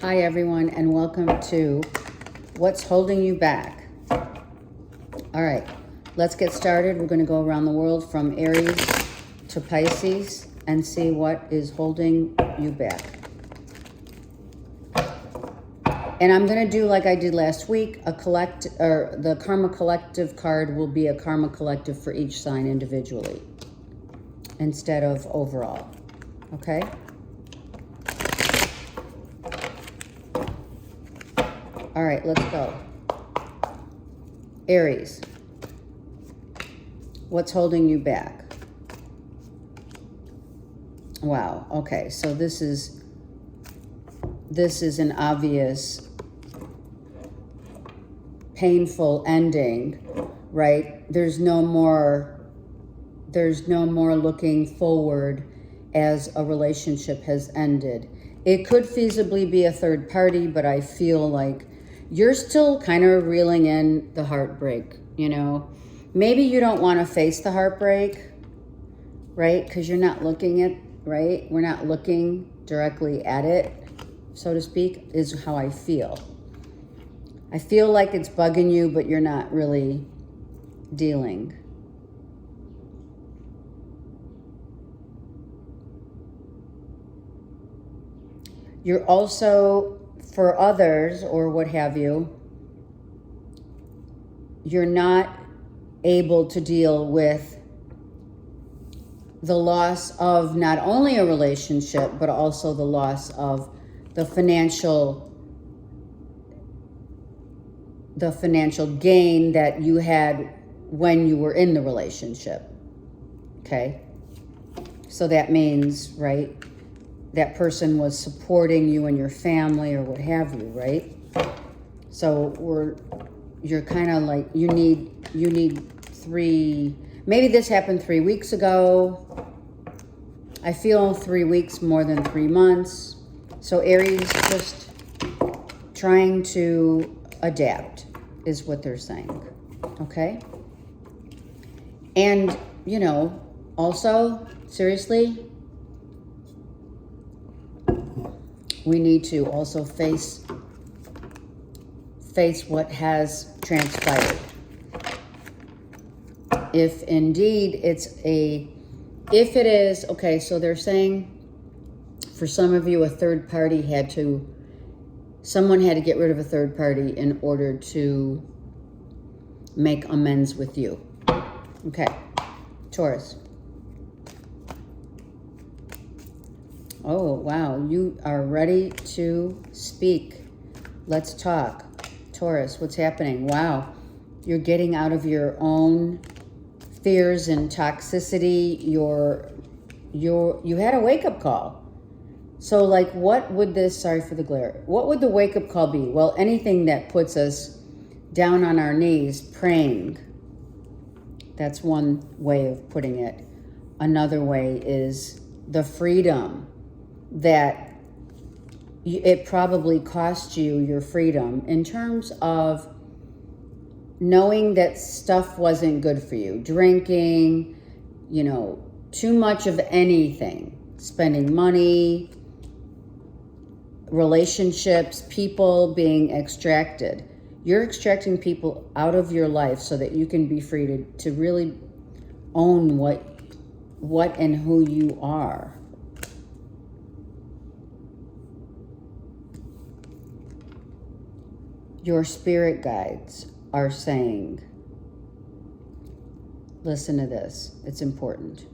Hi everyone, and welcome to What's Holding You Back. All right, let's get started. We're going to go around the world from Aries to Pisces and see what is holding you back. And I'm going to do like I did last week, the Karma Collective card will be a Karma Collective for each sign individually instead of overall. Okay? All right, let's go. Aries, what's holding you back? Wow, okay, so this is an obvious painful ending, right? There's no more looking forward as a relationship has ended. It could feasibly be a third party, but I feel like you're still kind of reeling in the heartbreak, you know? Maybe you don't want to face the heartbreak, right? Because you're not looking at, right? We're not looking directly at it, so to speak, is how I feel. I feel like it's bugging you, but you're not really dealing. You're also, for others or what have you, you're not able to deal with the loss of not only a relationship, but also the loss of the financial gain that you had when you were in the relationship. Okay? So that means, right, that person was supporting you and your family or what have you, right? So you're kind of like, you need three, maybe this happened 3 weeks ago. I feel 3 weeks more than 3 months. So Aries, just trying to adapt is what they're saying, okay? And, you know, also, seriously, we need to also face what has transpired. If indeed if it is, okay, so they're saying for some of you, a third party someone had to get rid of a third party in order to make amends with you. Okay, Taurus. Oh, wow, you are ready to speak. Let's talk. Taurus, what's happening? Wow, you're getting out of your own fears and toxicity. You had a wake-up call. So like, what would this, sorry for the glare, what would the wake-up call be? Well, anything that puts us down on our knees praying. That's one way of putting it. Another way is the freedom that it probably cost you your freedom in terms of knowing that stuff wasn't good for you. Drinking, you know, too much of anything. Spending money, relationships, people being extracted. You're extracting people out of your life so that you can be free to really own what and who you are. Your spirit guides are saying, listen to this, it's important.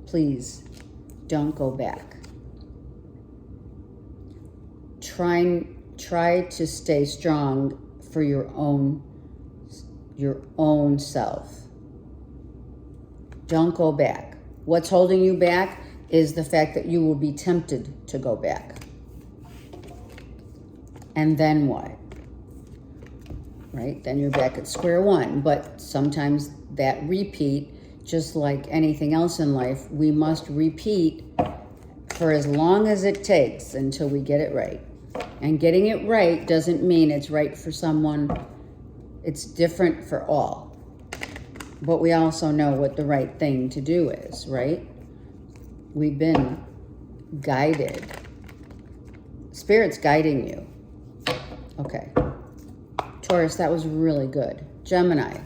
Please don't go back. Try to stay strong for your own self. Don't go back. What's holding you back is the fact that you will be tempted to go back. And then what? Right? Then you're back at square one. But sometimes that repeat, just like anything else in life, we must repeat for as long as it takes until we get it right. And getting it right doesn't mean it's right for someone. It's different for all. But we also know what the right thing to do is, right? We've been guided Spirit's guiding you. Okay. Taurus, that was really good. Gemini.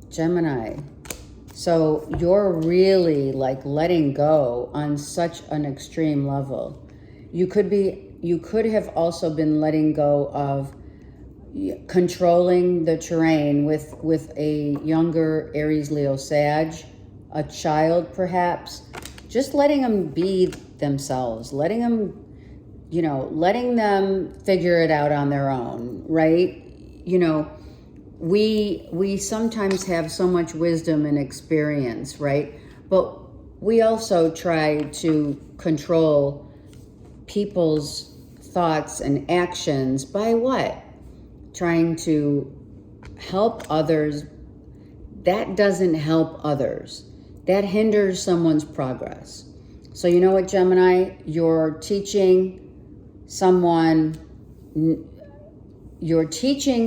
Gemini. So you're really like letting go on such an extreme level. You could have also been letting go of controlling the terrain with a younger Aries, Leo, Sag, a child perhaps. Just letting them be themselves, letting them, letting them figure it out on their own, right? We sometimes have so much wisdom and experience, right? But we also try to control people's thoughts and actions by what? Trying to help others. That doesn't help others. That hinders someone's progress. So you know what, Gemini? You're teaching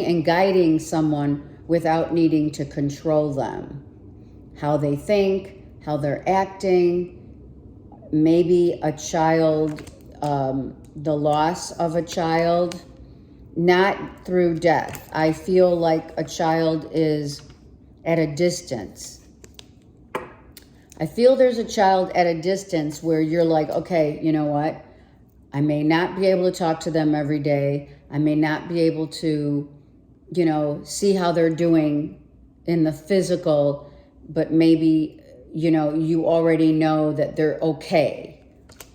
and guiding someone without needing to control them. How they think, how they're acting, maybe a child, the loss of a child, not through death. I feel like a child is at a distance. I feel there's a child at a distance where you're like, okay, you know what? I may not be able to talk to them every day. I may not be able to, see how they're doing in the physical, but maybe, you already know that they're okay.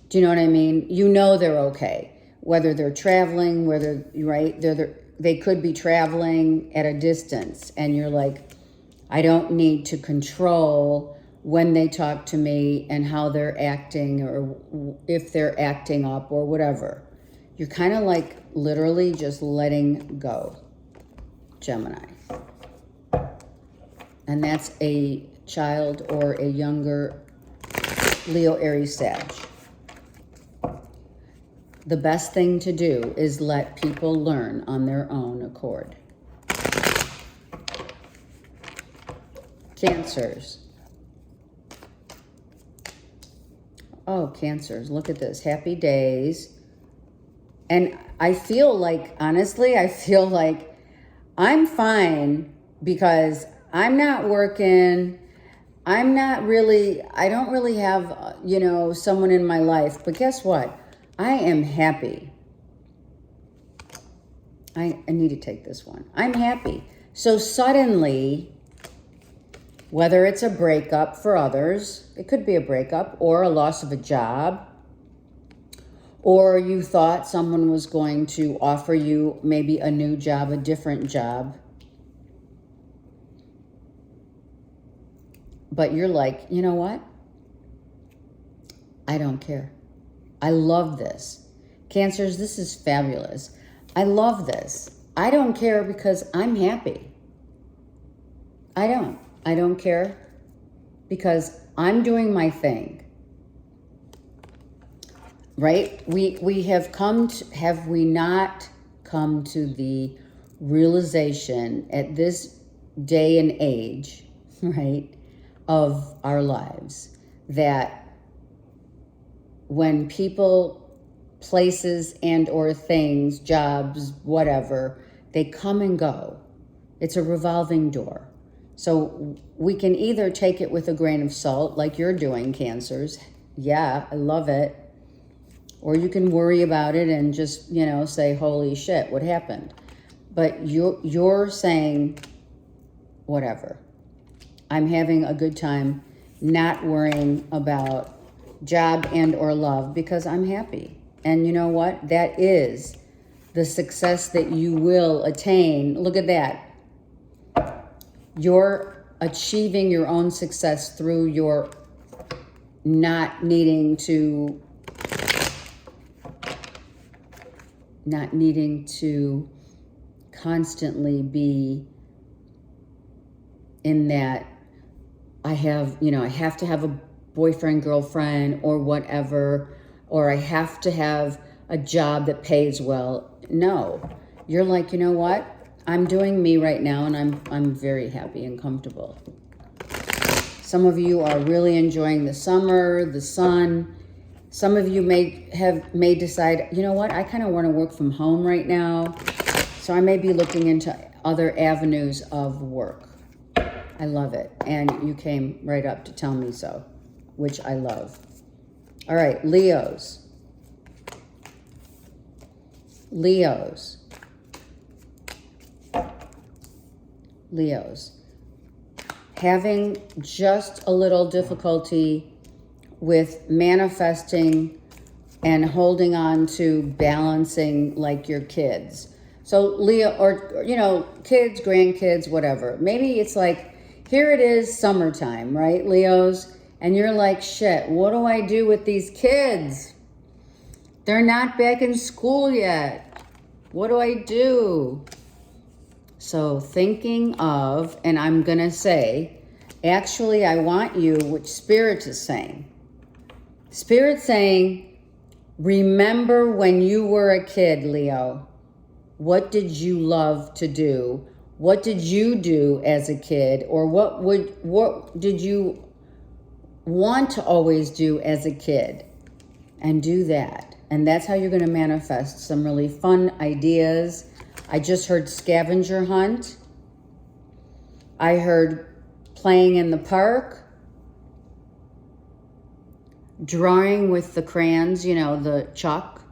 Do you know what I mean? You know they're okay. Whether they're traveling, right? They could be traveling at a distance, and you're like, I don't need to control when they talk to me and how they're acting, or if they're acting up or whatever. You're kind of like literally just letting go, Gemini. And that's a child or a younger Leo, Aries, Sag. The best thing to do is let people learn on their own accord. Cancers. Oh, Cancers, look at this. Happy days. And I feel like, honestly, I'm fine because I'm not working. I don't really have, someone in my life. But guess what? I am happy. I need to take this one. I'm happy. So suddenly, whether it's a breakup for others, it could be a breakup, or a loss of a job, or you thought someone was going to offer you maybe a new job, a different job, but you're like, you know what? I don't care. I love this. Cancers, this is fabulous. I love this. I don't care because I'm happy. I don't care because I'm doing my thing. Right? We have we not come to the realization at this day and age, right, of our lives, that when people, places, and or things, jobs, whatever, they come and go. It's a revolving door. So we can either take it with a grain of salt, like you're doing, Cancers. Yeah, I love it. Or you can worry about it and just, say, holy shit, what happened? But you're saying, whatever. I'm having a good time not worrying about job and or love because I'm happy. And you know what? That is the success that you will attain. Look at that. You're achieving your own success through your not needing to constantly be in that I have to have a boyfriend, girlfriend, or whatever, or I have to have a job that pays well. No, you're like, you know what? I'm doing me right now, and I'm very happy and comfortable. Some of you are really enjoying the summer, the sun. Some of you may decide, you know what, I kind of want to work from home right now. So I may be looking into other avenues of work. I love it. And you came right up to tell me so, which I love. All right, Leos. Leos. Leos. Having just a little difficulty with manifesting and holding on to balancing like your kids. So Leo, or, you know, kids, grandkids, whatever. Maybe it's like, here it is summertime, right, Leos? And you're like, shit, what do I do with these kids? They're not back in school yet. What do I do? So thinking of, and I'm going to say, actually, I want you, which Spirit is saying. Spirit saying, remember when you were a kid, Leo. What did you love to do? What did you do as a kid? Or what did you want to always do as a kid? And do that. And that's how you're going to manifest some really fun ideas. I just heard scavenger hunt. I heard playing in the park. Drawing with the crayons, you know, the chalk.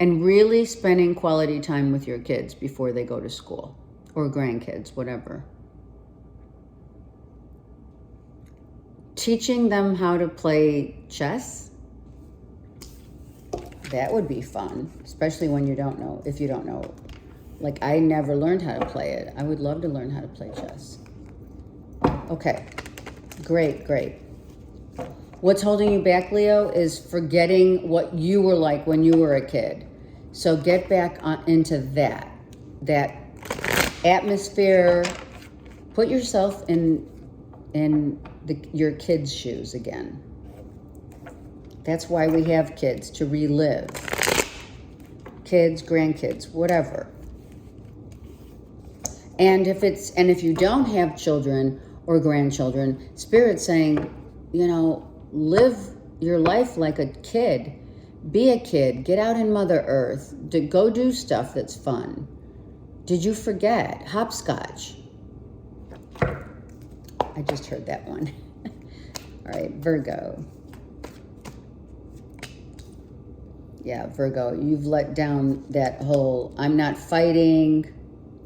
And really spending quality time with your kids before they go to school. Or grandkids, whatever. Teaching them how to play chess. That would be fun. Especially when you don't know, if you don't know. Like, I never learned how to play it. I would love to learn how to play chess. Okay. Great, great. What's holding you back, Leo, is forgetting what you were like when you were a kid. So get back into that atmosphere. Put yourself in your kids' shoes again. That's why we have kids, to relive. Kids, grandkids, whatever. And if you don't have children or grandchildren, Spirit's saying, you know, live your life like a kid. Be a kid. Get out in Mother Earth. Go do stuff that's fun. Did you forget? Hopscotch. I just heard that one. All right, Virgo. Yeah, Virgo, you've let down that whole, I'm not fighting.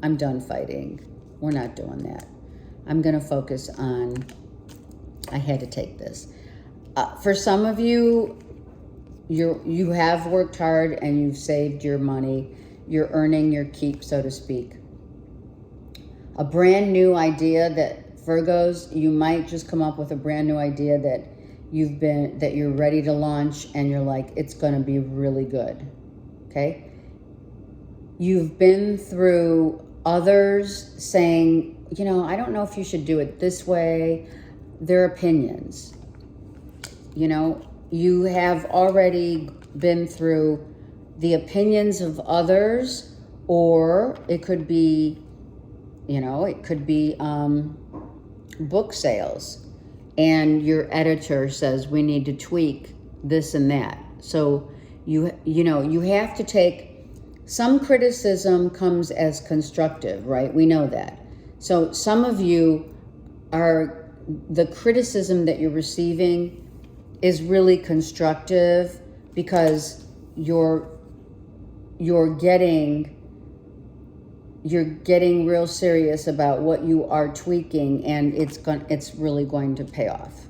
I'm done fighting. We're not doing that. I'm going to focus on, I had to take this. For some of you, you have worked hard and you've saved your money. You're earning your keep, so to speak. A brand new idea that Virgos, you might just come up with a brand new idea that you're ready to launch and you're like, it's going to be really good. Okay? You've been through others saying, you know, I don't know if you should do it this way. Their opinions. You know, you have already been through the opinions of others, or it could be, you know, it could be book sales. And your editor says, we need to tweak this and that. So, you know, you have to take, some criticism comes as constructive, right? We know that. So some of you are, the criticism that you're receiving is really constructive because you're getting real serious about what you are tweaking, and it's really going to pay off.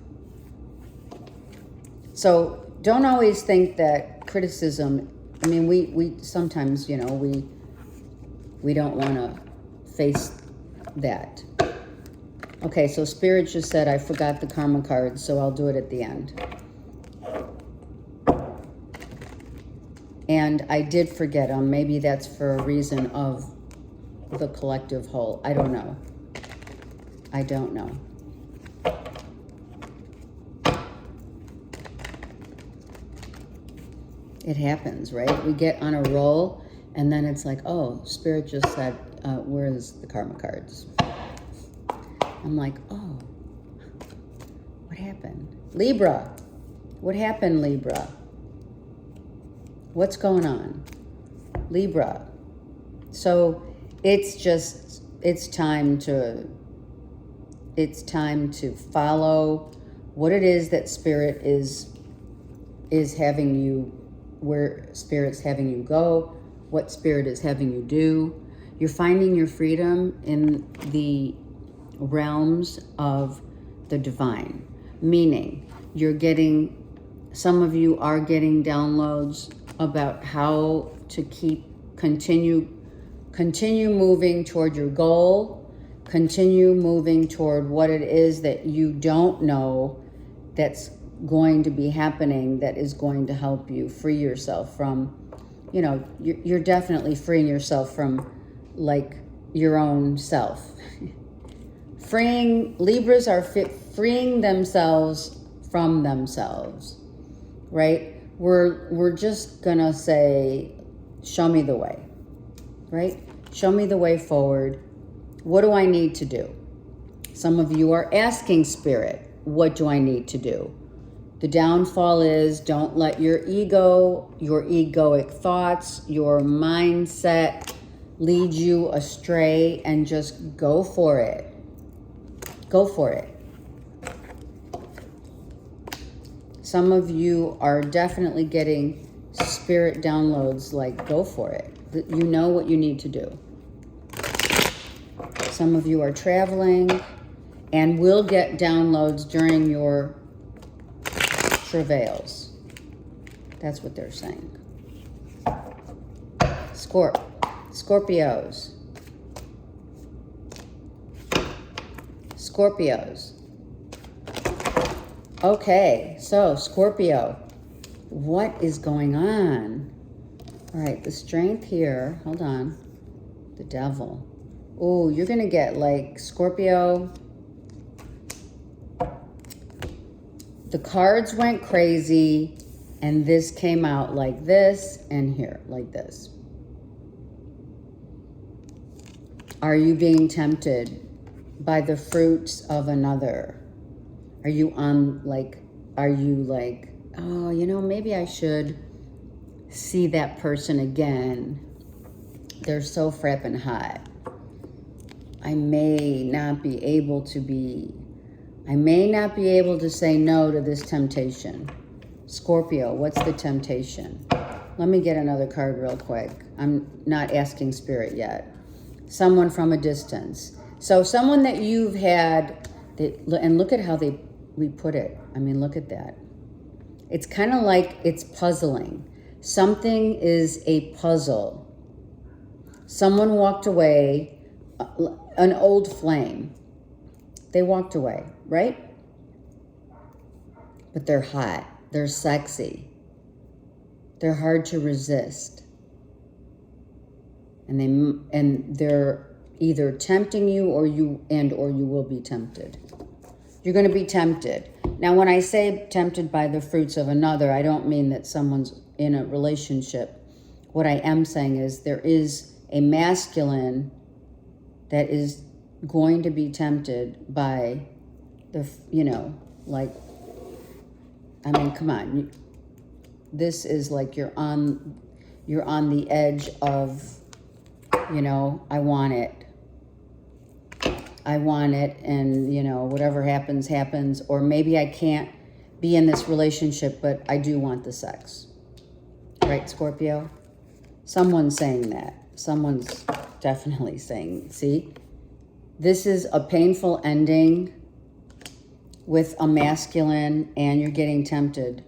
So don't always think that criticism, I mean, we sometimes, you know, we don't want to face that. Okay, so Spirit just said I forgot the karma card, so I'll do it at the end. And I did forget them. Maybe that's for a reason of the collective whole. I don't know. I don't know. It happens, right? We get on a roll, and then it's like, oh, Spirit just said, where is the karma cards? I'm like, oh, what happened? Libra. What happened, Libra? What's going on? Libra. So it's time to follow what it is that Spirit is having you, where Spirit's having you go, what Spirit is having you do. You're finding your freedom in the realms of the divine, meaning some of you are getting downloads about how to continue moving toward your goal, continue moving toward what it is that you don't know that's going to be happening, that is going to help you free yourself from, you're definitely freeing yourself from like your own self. Libras are freeing themselves from themselves, right? We're just gonna say, show me the way, right? Show me the way forward. What do I need to do? Some of you are asking Spirit, what do I need to do? The downfall is, don't let your ego, your egoic thoughts, your mindset lead you astray, and just go for it. Go for it. Some of you are definitely getting Spirit downloads, like, go for it. You know what you need to do. Some of you are traveling and will get downloads during your travails. That's what they're saying. Scorpios. Okay, so Scorpio, what is going on? All right, the strength here, hold on, the devil. Oh, you're gonna get like Scorpio. The cards went crazy, and this came out like this, and here, like this. Are you being tempted by the fruits of another? Are you like, oh, maybe I should see that person again. They're so frappin' hot. I may not be able to say no to this temptation. Scorpio, what's the temptation? Let me get another card real quick. I'm not asking Spirit yet. Someone from a distance. So someone that you've had, and look at how we put it. I mean, look at that. It's kind of like it's puzzling. Something is a puzzle. Someone walked away, an old flame. They walked away, right? But they're hot. They're sexy. They're hard to resist. And they're either tempting you or you will be tempted. You're going to be tempted. Now, when I say tempted by the fruits of another, I don't mean that someone's in a relationship. What I am saying is there is a masculine that is going to be tempted by come on. This is like you're on the edge of, I want it, and, whatever happens, or maybe I can't be in this relationship, but I do want the sex. Right, Scorpio? Someone's saying that. Someone's definitely saying, see? This is a painful ending with a masculine, and you're getting tempted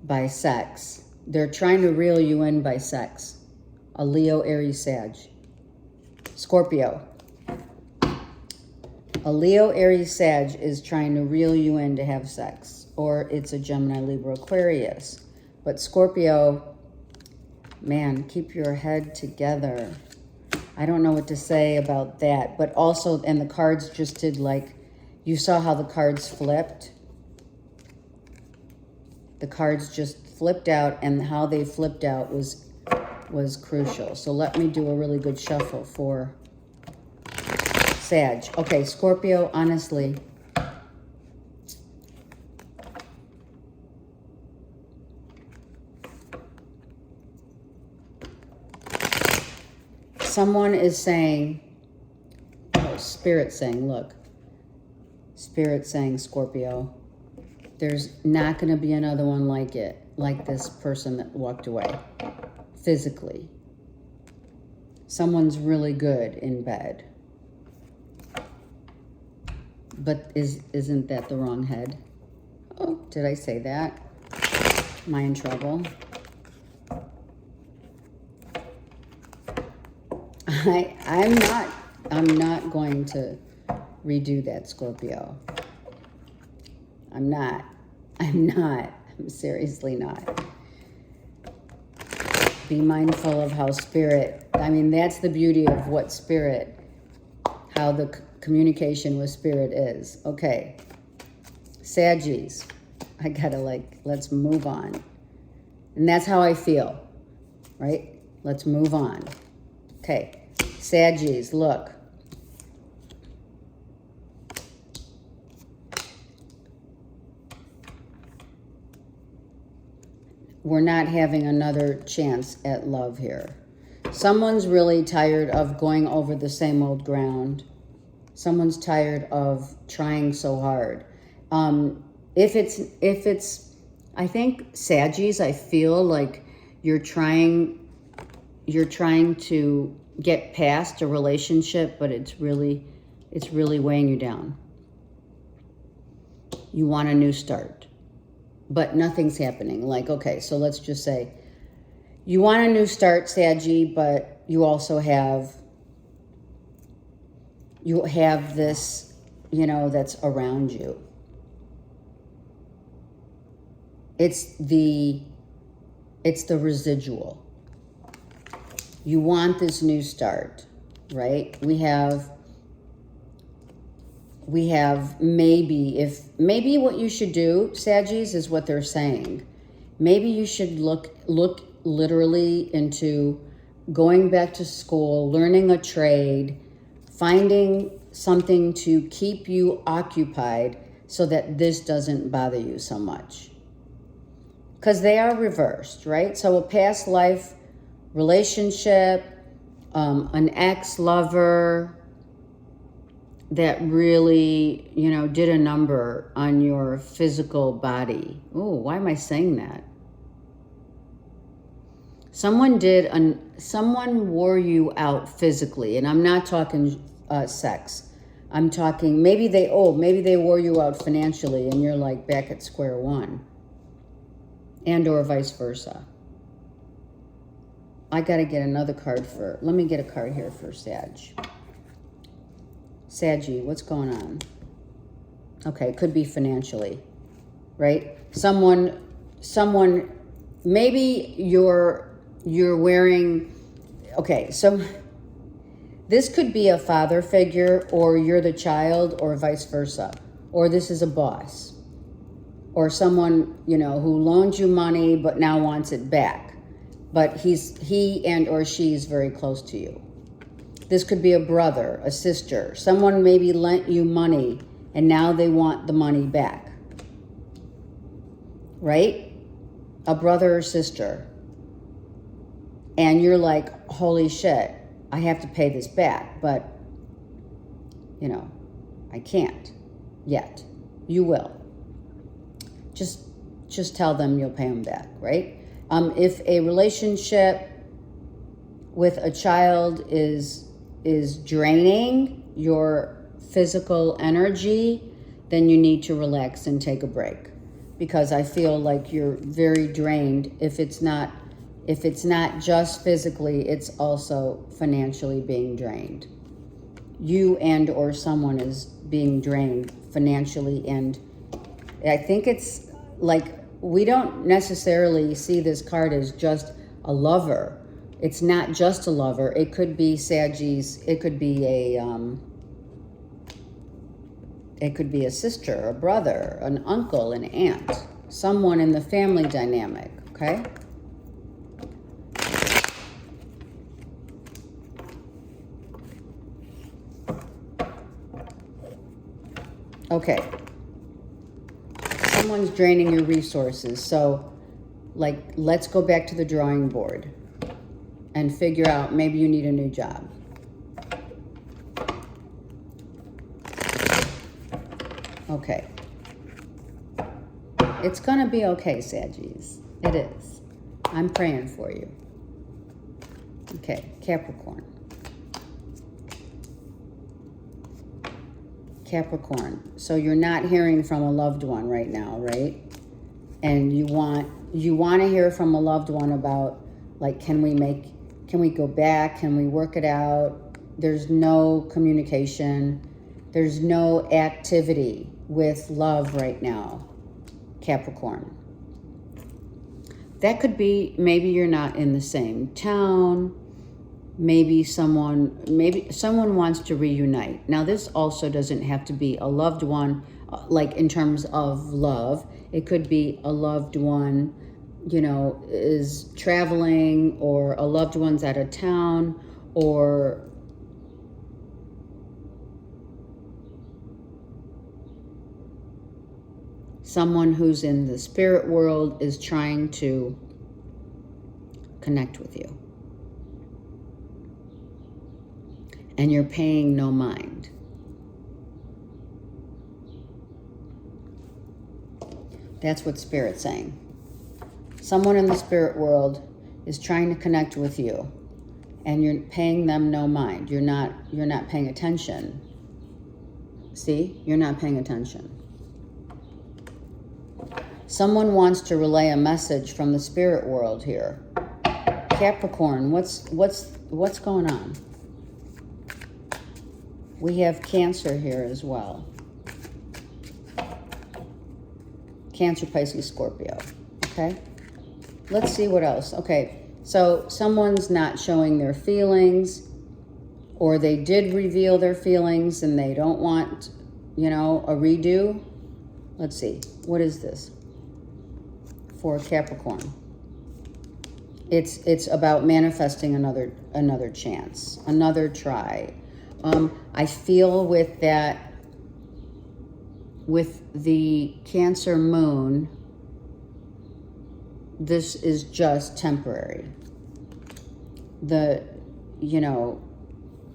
by sex. They're trying to reel you in by sex. A Leo, Aries, Sag. Scorpio. A Leo, Aries, Sag is trying to reel you in to have sex. Or it's a Gemini, Libra, Aquarius. But Scorpio, man, keep your head together. I don't know what to say about that. But also, and the cards just did you saw how the cards flipped? The cards just flipped out, and how they flipped out was was crucial. So let me do a really good shuffle for Sag. Okay, Scorpio, honestly, someone is saying, oh, Spirit saying, look, Spirit saying, Scorpio, there's not going to be another one like it, like this person that walked away physically. Someone's really good in bed. But isn't that the wrong head? Oh, did I say that? Am I in trouble? I'm not going to redo that, Scorpio. I'm seriously not. Be mindful of how Spirit, I mean, that's the beauty of what Spirit, how the communication with Spirit is. Okay. Saggies. I gotta let's move on. And that's how I feel, right? Let's move on. Okay. Saggies, look. We're not having another chance at love here. Someone's really tired of going over the same old ground. Someone's tired of trying so hard. If it's, I think Saggies, I feel like you're trying to get past a relationship, but it's really weighing you down. You want a new start, but nothing's happening. Like, okay, so let's just say you want a new start, Saggy, but you also have this, that's around you. It's the residual. You want this new start, right? We have maybe what you should do, Saggies, is what they're saying. Maybe you should look literally into going back to school, learning a trade, finding something to keep you occupied so that this doesn't bother you so much. Because they are reversed, right? So a past life relationship, an ex-lover that really, did a number on your physical body. Oh, why am I saying that? Someone wore you out physically, and I'm not talking sex. I'm talking maybe they wore you out financially, and you're like back at square one, and or vice versa. I got to get another card let me get a card here for Sag. Saggy, what's going on? Okay, it could be financially, right? Someone, maybe you're wearing, okay, so this could be a father figure, or you're the child, or vice versa. Or this is a boss, or someone, who loaned you money but now wants it back. But he and or she is very close to you. This could be a brother, a sister. Someone maybe lent you money and now they want the money back. Right? A brother or sister. And you're like, holy shit, I have to pay this back, but, I can't yet. You will. Just tell them you'll pay them back, right? If a relationship with a child is draining your physical energy, then you need to relax and take a break, because I feel like you're very drained. If it's not just physically, it's also financially being drained. You and or someone is being drained financially, and I think it's like, we don't necessarily see this card as just a lover. It's not just a lover. It could be Saggies. It could be a sister, a brother, an uncle, an aunt, someone in the family dynamic, okay? Okay. Someone's draining your resources. So, like, let's go back to the drawing board and figure out maybe you need a new job. Okay. It's going to be okay, Saggies. It is. I'm praying for you. Okay, Capricorn. Capricorn. So you're not hearing from a loved one right now, right? And you want to hear from a loved one about, like, can we go back? Can we work it out? There's no communication. There's no activity with love right now, Capricorn. That could be maybe you're not in the same town. Maybe someone wants to reunite. Now, this also doesn't have to be a loved one, like in terms of love. It could be a loved one, you know, is traveling, or a loved one's out of town, or someone who's in the spirit world is trying to connect with you. And you're paying no mind. That's what Spirit's saying. Someone in the spirit world is trying to connect with you, and you're paying them no mind. You're not paying attention. See? You're not paying attention. Someone wants to relay a message from the spirit world here. Capricorn, what's going on? We have Cancer here as well. Cancer, Pisces, Scorpio. Okay? Let's see what else. Okay, so someone's not showing their feelings, or they did reveal their feelings and they don't want, you know, a redo. Let's see. What is this for Capricorn? It's about manifesting another chance, another try. I feel with that, with the Cancer moon, this is just temporary. You know,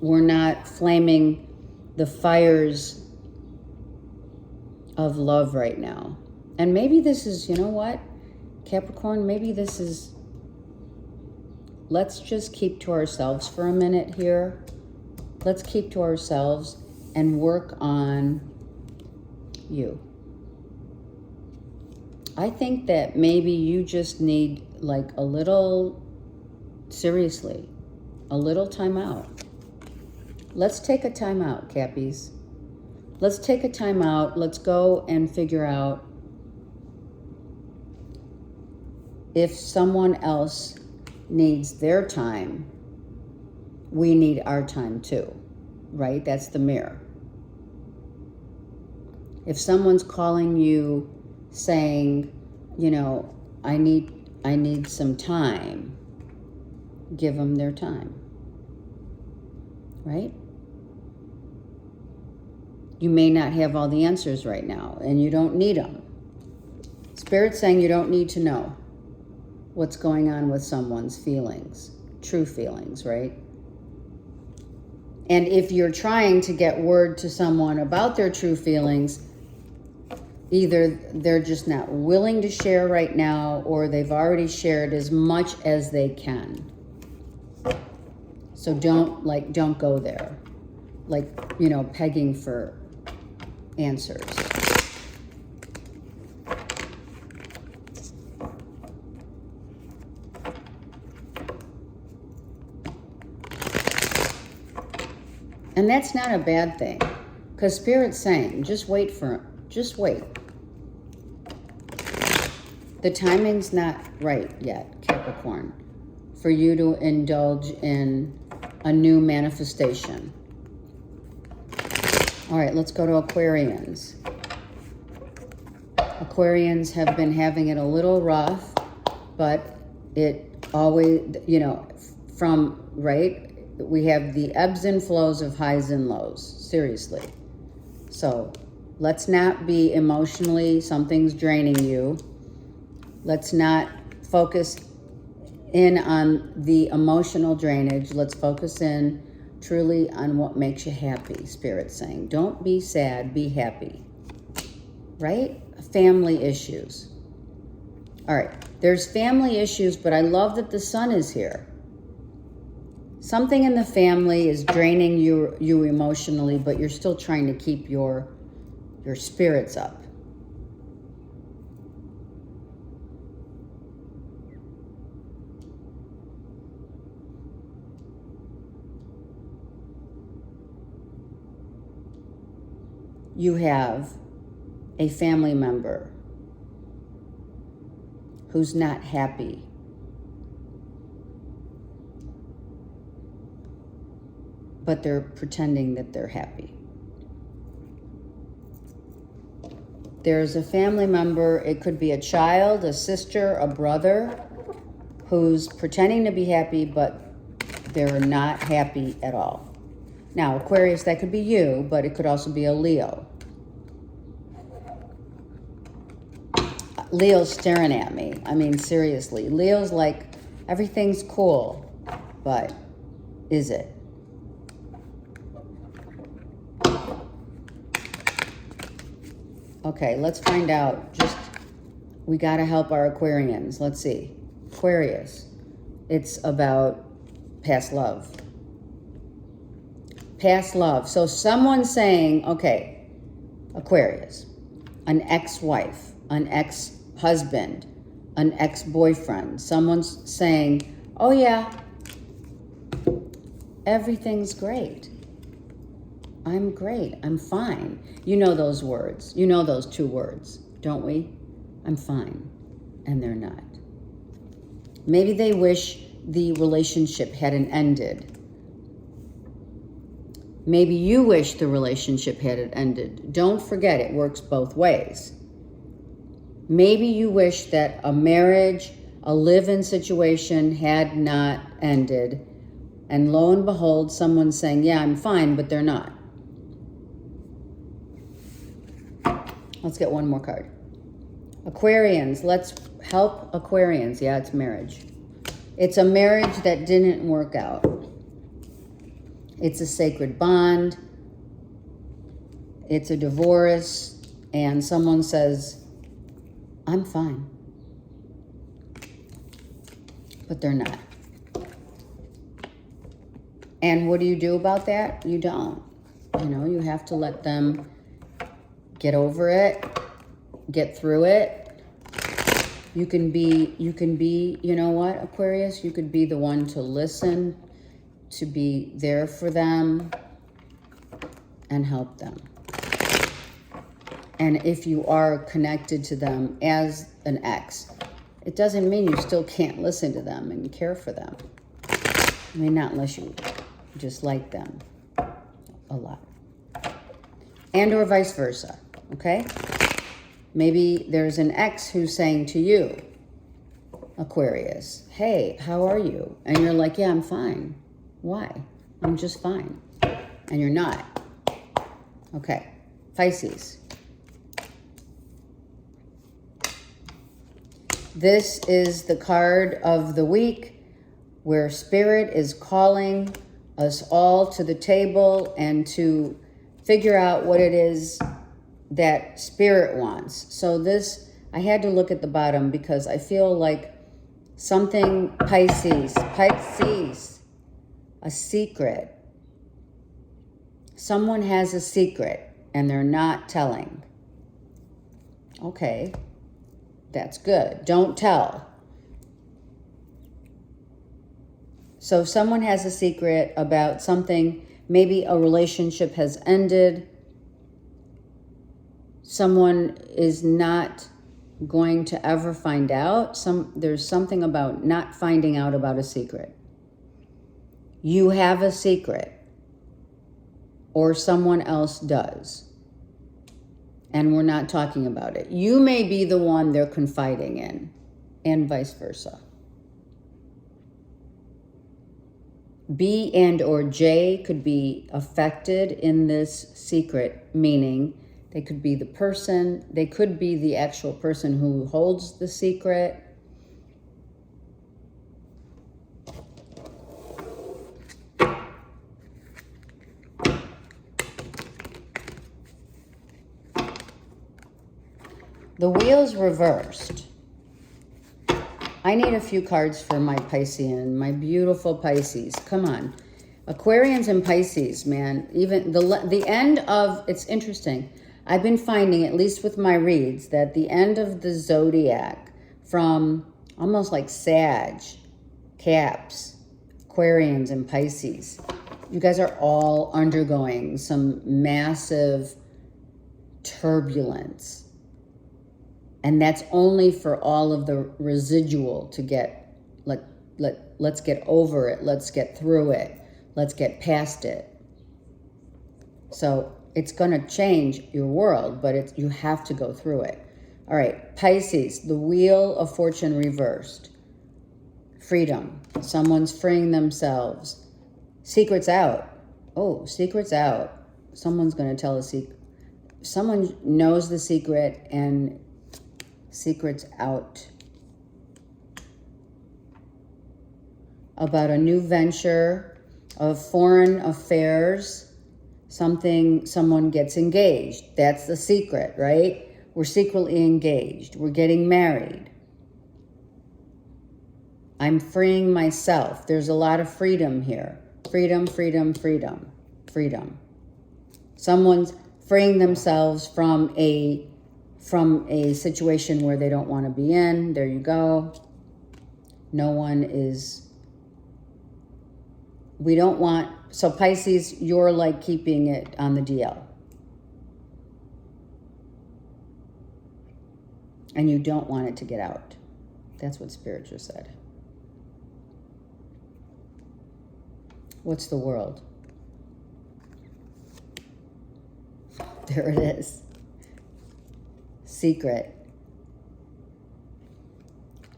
we're not flaming the fires of love right now. And maybe this is, you know what, Capricorn, maybe this is, let's just keep to ourselves for a minute here. Let's keep to ourselves and work on you. I think that maybe you just need, like, a little, seriously, a little time out. Let's take a time out, Cappies. Let's take a time out. Let's go and figure out if someone else needs their time, we need our time too, right? That's the mirror. If someone's calling you saying, you know, I need some time, give them their time, right? You may not have all the answers right now, and you don't need them. Spirit's saying you don't need to know what's going on with someone's feelings, true feelings, right? And if you're trying to get word to someone about their true feelings, either they're just not willing to share right now, or they've already shared as much as they can. So don't go there, like, you know, pegging for answers. And that's not a bad thing, because Spirit's saying, just wait. The timing's not right yet, Capricorn, for you to indulge in a new manifestation. All right, let's go to Aquarians. Aquarians have been having it a little rough, but it always, you know, right? We have the ebbs and flows of highs and lows, seriously. So Let's not be emotionally, something's draining you. Let's not focus in on the emotional drainage. Let's focus in truly on what makes you happy, Spirit's saying. Don't be sad, be happy. Right? Family issues. All right, there's family issues, but I love that the sun is here. Something in the family is draining you emotionally, but you're still trying to keep your spirits up. You have a family member who's not happy. But they're pretending that they're happy. There's a family member, it could be a child, a sister, a brother, who's pretending to be happy, but they're not happy at all. Now, Aquarius, that could be you, but it could also be a Leo. Leo's staring at me. I mean, seriously. Leo's like, everything's cool, but is it? Okay, let's find out. We got to help our Aquarians. Let's see. Aquarius, it's about past love. Past love. So someone's saying, okay, Aquarius, an ex-wife, an ex-husband, an ex-boyfriend. Someone's saying, oh yeah, everything's great. I'm great. I'm fine. You know those words. You know those two words, don't we? I'm fine. And they're not. Maybe they wish the relationship hadn't ended. Maybe you wish the relationship hadn't ended. Don't forget, it works both ways. Maybe you wish that a marriage, a live-in situation had not ended. And lo and behold, someone's saying, yeah, I'm fine, but they're not. Let's get one more card. Aquarians, let's help Aquarians. Yeah, it's marriage. It's a marriage that didn't work out. It's a sacred bond. It's a divorce. And someone says, I'm fine. But they're not. And what do you do about that? You don't. You know, you have to let them get over it, get through it. You can be, you know what, Aquarius? You could be the one to listen, to be there for them and help them. And if you are connected to them as an ex, it doesn't mean you still can't listen to them and care for them. I mean, not unless you just like them a lot. And or vice versa, okay? Maybe there's an ex who's saying to you, Aquarius, hey, how are you? And you're like, yeah, I'm fine. Why? I'm just fine. And you're not. Okay, Pisces. This is the card of the week where Spirit is calling us all to the table and to figure out what it is that Spirit wants. So this, I had to look at the bottom because I feel like something, Pisces, a secret. Someone has a secret and they're not telling. Okay, that's good. Don't tell. So if someone has a secret about something, maybe a relationship has ended, someone is not going to ever find out. There's something about not finding out about a secret. You have a secret, or someone else does, and we're not talking about it. You may be the one they're confiding in, and vice versa. B and or J could be affected in this secret, meaning They could be the person. They could be the actual person who holds the secret. The wheel's reversed. I need a few cards for my Piscean, my beautiful Pisces. Come on. Aquarians and Pisces, man. Even the end of, it's interesting. I've been finding, at least with my reads, that the end of the zodiac from almost like Sag, Caps, Aquarians, and Pisces, you guys are all undergoing some massive turbulence. And that's only for all of the residual to get, let's get over it. Let's get through it. Let's get past it. So it's going to change your world, but you have to go through it. All right, Pisces, the Wheel of Fortune reversed. Freedom. Someone's freeing themselves. Secrets out. Oh, secrets out. Someone's going to tell a secret. Someone knows the secret and secrets out about a new venture of foreign affairs. Someone gets engaged. That's the secret, right? We're secretly engaged. We're getting married. I'm freeing myself. There's a lot of freedom here. Freedom, freedom, freedom, freedom. Someone's freeing themselves from a situation where they don't want to be in. There you go. No one is, we don't want, so Pisces, you're like keeping it on the DL. And you don't want it to get out. That's what Spirit just said. What's the world? There it is. Secret.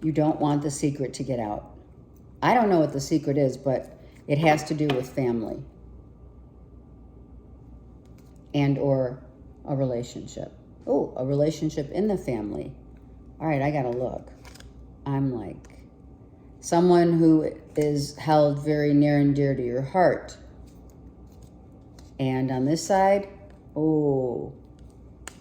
You don't want the secret to get out. I don't know what the secret is, but it has to do with family and or a relationship. Oh, a relationship in the family. All right, I gotta look. I'm like, someone who is held very near and dear to your heart. And on this side, oh,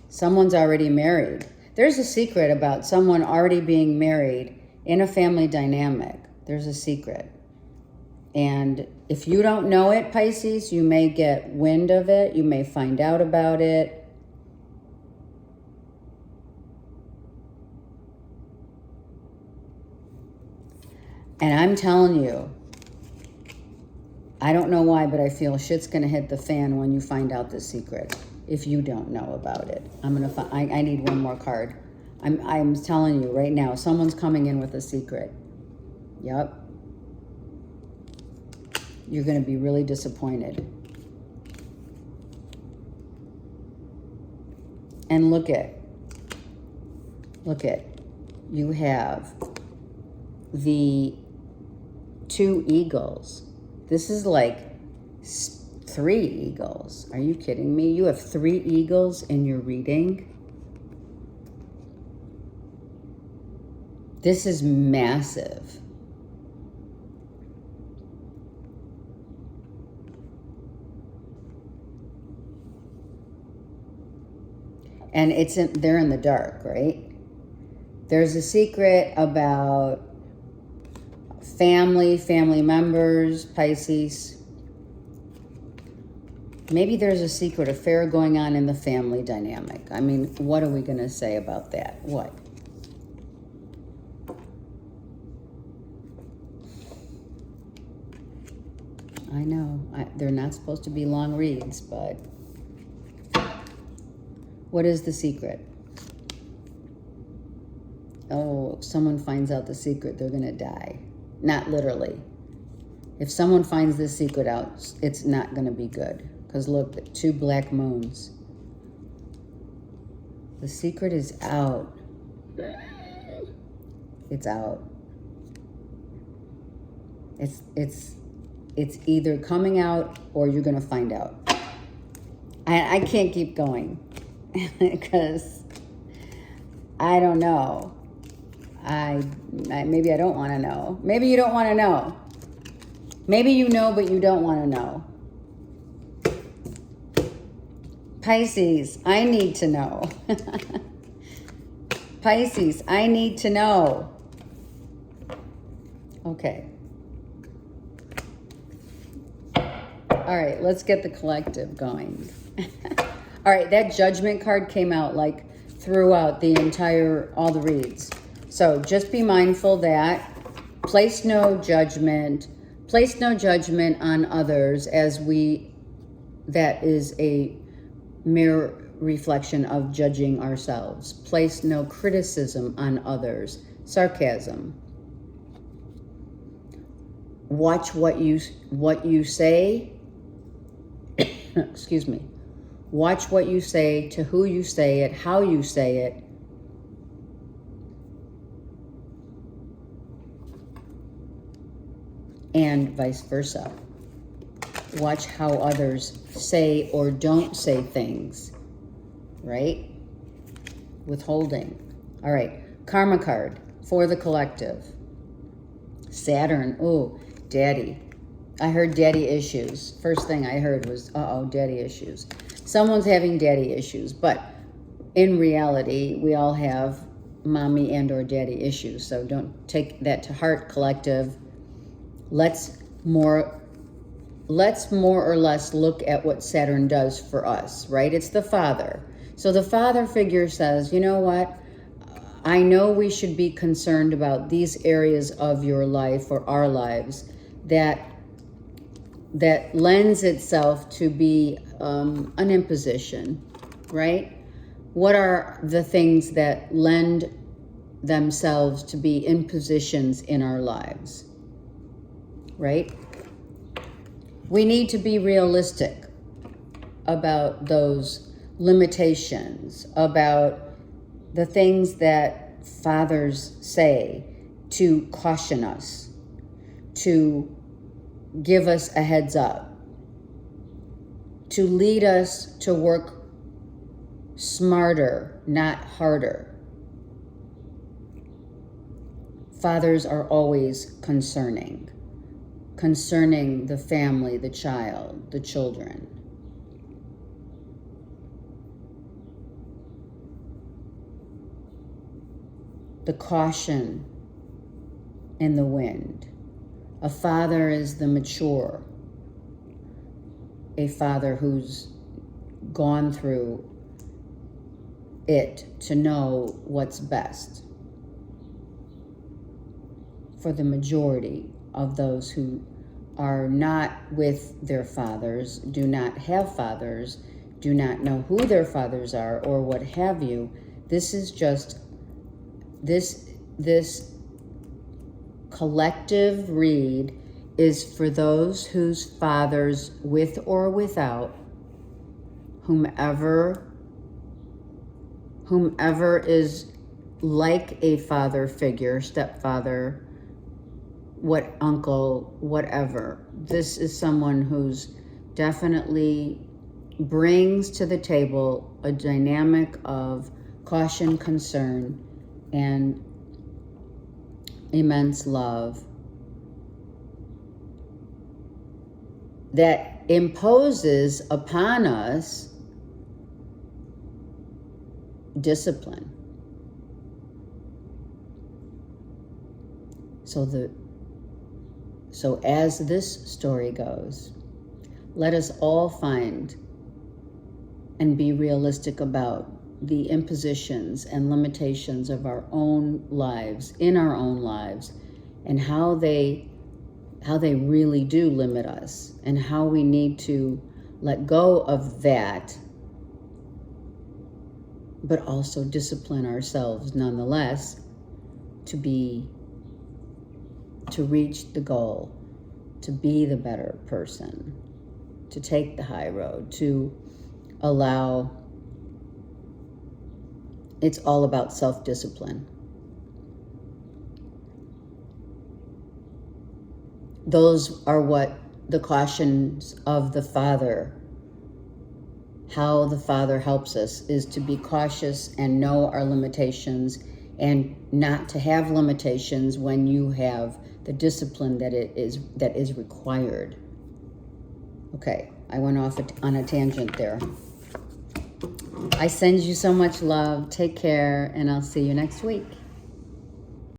someone's already married. There's a secret about someone already being married in a family dynamic. There's a secret. And if you don't know it, Pisces, you may get wind of it. You may find out about it. And I'm telling you, I don't know why, but I feel shit's gonna hit the fan when you find out this secret. If you don't know about it, I need one more card. I'm telling you right now, someone's coming in with a secret. Yep. You're going to be really disappointed. And look at, you have the 2 eagles. This is like 3 eagles. Are you kidding me? You have 3 eagles in your reading. This is massive. And they're in the dark, right? There's a secret about family members, Pisces. Maybe there's a secret affair going on in the family dynamic. I mean, what are we going to say about that? What? I know. They're not supposed to be long reads, but what is the secret? Oh, if someone finds out the secret, they're going to die. Not literally. If someone finds this secret out, it's not going to be good. Because look, 2 black moons. The secret is out. It's out. It's either coming out or you're going to find out. I can't keep going. because I don't know. Maybe I don't want to know. Maybe you don't want to know. Maybe you know, but you don't want to know. Pisces, I need to know. Pisces, I need to know. Okay. All right, let's get the collective going. All right, that Judgment card came out like throughout all the reads. So just be mindful that place no judgment on others, that is a mere reflection of judging ourselves. Place no criticism on others. Sarcasm. Watch what you say. Excuse me. Watch what you say, to who you say it, how you say it. And vice versa. Watch how others say or don't say things, right? Withholding. All right, Karma card for the collective. Saturn, oh, daddy. I heard daddy issues. First thing I heard was, daddy issues. Someone's having daddy issues, but in reality, we all have mommy and or daddy issues, so don't take that to heart, collective. Let's more or less look at what Saturn does for us, right? It's the father. So the father figure says, you know what? I know we should be concerned about these areas of your life or our lives that lends itself to be an imposition, right? What are the things that lend themselves to be impositions in our lives, right? We need to be realistic about those limitations, about the things that fathers say to caution us, to give us a heads up, to lead us to work smarter, not harder. Fathers are always concerning the family, the child, the children. The caution in the wind. A father is the mature, a father who's gone through it to know what's best for the majority of those who are not with their fathers, do not have fathers, do not know who their fathers are, or what have you. This is just this collective read is for those whose fathers, with or without, whomever is like a father figure, stepfather, uncle, whatever. This is someone who's definitely brings to the table a dynamic of caution, concern, and immense love that imposes upon us discipline. So as this story goes, let us all find and be realistic about the impositions and limitations of our own lives, in our own lives, and how they really do limit us, and how we need to let go of that, but also discipline ourselves nonetheless to reach the goal, to be the better person, to take the high road, to allow. It's all about self-discipline. Those are what the cautions of the father how the Father helps us is to be cautious and know our limitations, and not to have limitations when you have the discipline that is required. Okay, I went off on a tangent there. I send you so much love. Take care, and I'll see you next week.